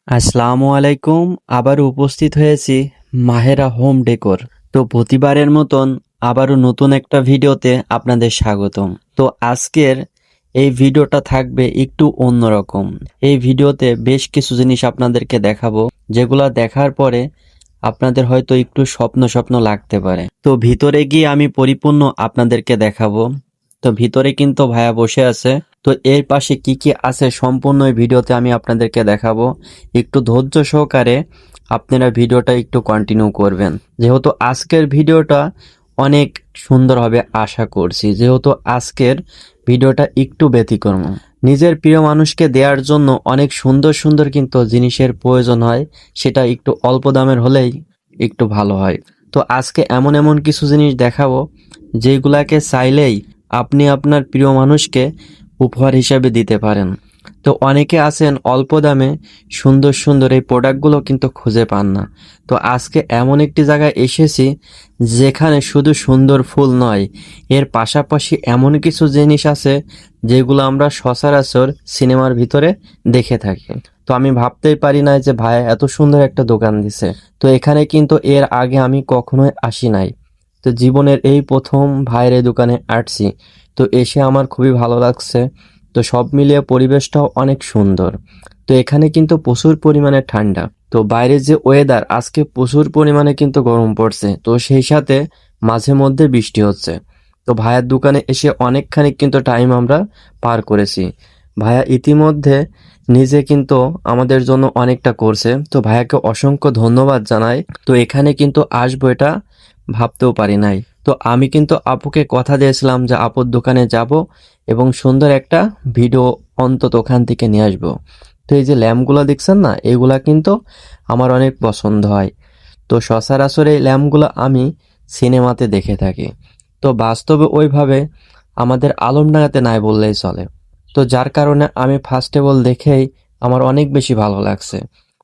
আসসালামু আলাইকুম। আবারও উপস্থিত হয়েছি মাহেরা হোম ডেকোর। তো প্রতিবারের মতন আবারও নতুন একটা ভিডিওতে আপনাদের স্বাগতম। তো আজকের এই ভিডিওটা থাকবে একটু অন্যরকম। এই ভিডিওতে বেশ কিছু জিনিস আপনাদেরকে দেখাবো, যেগুলা দেখার পরে আপনাদের হয়তো একটু স্বপ্ন স্বপ্ন লাগতে পারে। তো ভিতরে গিয়ে আমি পরিপূর্ণ আপনাদেরকে দেখাবো। তো ভিতরে কিন্তু ভাইয়া বসে আছে। তো এর পাশে কি কি আছে সম্পূর্ণ এই ভিডিওতে আমি আপনাদেরকে দেখাবো। একটু ধৈর্য সহকারে আপনারা ভিডিওটা একটু কন্টিনিউ করবেন, যেহেতু আজকের ভিডিওটা অনেক সুন্দর হবে আশা করছি। যেহেতু আজকের ভিডিওটা একটু ব্যতিক্রম, নিজের প্রিয় মানুষকে দেওয়ার জন্য অনেক সুন্দর সুন্দর কিন্তু জিনিসের প্রয়োজন হয়, সেটা একটু অল্প দামের হলেই একটু ভালো হয়। তো আজকে এমন এমন কিছু জিনিস দেখাবো যেগুলাকে চাইলেই আপনি আপনার প্রিয় মানুষকে উপহার হিসাবে দিতে পারেন। তো অনেকে আছেন অল্প দামে সুন্দর সুন্দর এই প্রোডাক্টগুলো কিন্তু খুঁজে পান না। তো আজকে এমন একটি জায়গায় এসেছি যেখানে শুধু সুন্দর ফুল নয়, এর পাশাপাশি এমন কিছু জিনিস আছে যেগুলো আমরা সচরাচর সিনেমার ভিতরে দেখে থাকি। তো আমি ভাবতেই পারি না যে ভাই এত সুন্দর একটা দোকান দিছে। তো এখানে কিন্তু এর আগে আমি কখনোই আসি নাই। তো জীবনের এই প্রথম ভাইয়ের এই দোকানে আসছি। তো এসে আমার খুবই ভালো লাগছে। তো সব মিলিয়ে পরিবেশটাও অনেক সুন্দর। তো এখানে কিন্তু প্রচুর পরিমাণে ঠান্ডা। তো বাইরে যে ওয়েদার, আজকে প্রচুর পরিমাণে কিন্তু গরম পড়ছে। তো সেই সাথে মাঝে মধ্যে বৃষ্টি হচ্ছে। তো ভাইয়ার দোকানে এসে অনেকখানি কিন্তু টাইম আমরা পার করেছি। ভাইয়া ইতিমধ্যে নিজে কিন্তু আমাদের জন্য অনেকটা করছে। তো ভাইয়াকে অসংখ্য ধন্যবাদ জানাই। তো এখানে কিন্তু আসবো এটা ভাবতেও পারি নাই। তো আমি কিন্তু আপুকে কথা দিয়েছিলাম যে আপুর দোকানে যাব এবং সুন্দর একটা ভিডিও অন্তত ওখান থেকে নিয়ে আসবো। তো এই যে ল্যাম্পগুলো দেখছেন না, এগুলা কিন্তু আমার অনেক পছন্দ হয়। তো সচরাচর এই ল্যাম্পগুলো আমি সিনেমাতে দেখে থাকি। তো বাস্তবে ওইভাবে আমাদের আলমডাঙ্গাতে নাই বললেই চলে। তো যার কারণে আমি ফার্স্টেবল দেখেই আমার অনেক বেশি ভালো লাগছে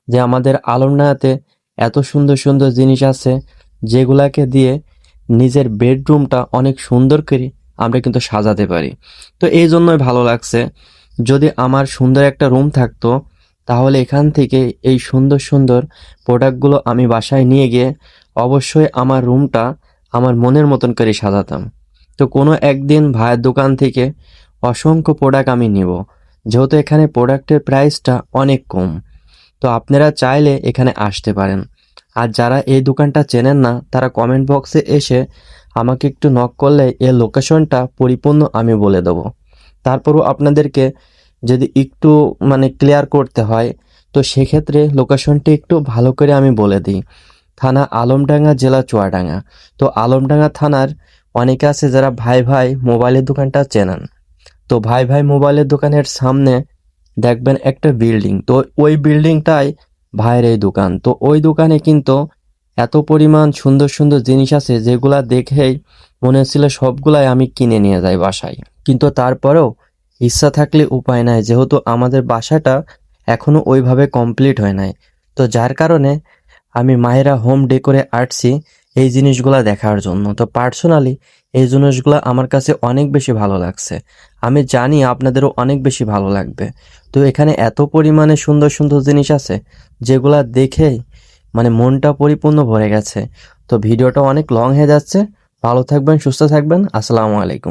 যে আমাদের আলমডাঙ্গাতে এত সুন্দর সুন্দর জিনিস আছে যেগুলাকে দিয়ে নিজের বেডরুমটা অনেক সুন্দর করে আমরা কিন্তু সাজাতে পারি। তো এই জন্যই ভালো লাগছে। যদি আমার সুন্দর একটা রুম থাকতো তাহলে এখান থেকে এই সুন্দর সুন্দর প্রোডাক্টগুলো আমি বাসায় নিয়ে গিয়ে অবশ্যই আমার রুমটা আমার মনের মতন করে সাজাতাম। তো কোনো একদিন ভাইয়ের দোকান থেকে অসংখ্য প্রোডাক্ট আমি নিব, যেহেতু এখানে প্রোডাক্টের প্রাইসটা অনেক কম। তো আপনারা চাইলে এখানে আসতে পারেন। আর যারা এই দোকানটা চেনেন না তারা কমেন্ট বক্সে এসে আমাকে একটু নক করলে এর লোকেশনটা পরিপূর্ণ আমি বলে দেবো। তারপরও আপনাদেরকে যদি একটু ক্লিয়ার করতে হয়, তো সেক্ষেত্রে লোকেশনটি একটু ভালো করে আমি বলে দিই। থানা আলমডাঙ্গা, জেলা চুয়াডাঙ্গা। তো আলমডাঙ্গা থানার অনেকে আছে যারা ভাই ভাই মোবাইলের দোকানটা চেনেন। তো ভাই ভাই মোবাইলের দোকানের সামনে দেখবেন একটা বিল্ডিং। তো ওই বিল্ডিংটাই ভাইয়ের এই দোকান। তো ওই দোকানে কিন্তু এত পরিমাণ সুন্দর সুন্দর জিনিস আছে যেগুলা দেখেই মনে হচ্ছিল সবগুলাই আমি কিনে নিয়ে যাই বাসায়। কিন্তু তারপরেও ইচ্ছা থাকলে উপায় নাই, যেহেতু আমাদের বাসাটা এখনো ওইভাবে কমপ্লিট হয় নাই। তো যার কারণে আমি মাহেরা হোম ডেকোরে আসছি এই জিনিসগুলা দেখার জন্য। তো পার্সোনালি এই জিনিসগুলো আমার কাছে অনেক বেশি ভালো লাগছে। আমি জানি আপনাদেরও অনেক বেশি ভালো লাগবে। তো এখানে এত পরিমাণে সুন্দর সুন্দর জিনিস আছে যেগুলা দেখেই মনটা পরিপূর্ণ ভরে গেছে। তো ভিডিওটা অনেক লং হয়ে যাচ্ছে। ভালো থাকবেন, সুস্থ থাকবেন। আসসালামু আলাইকুম।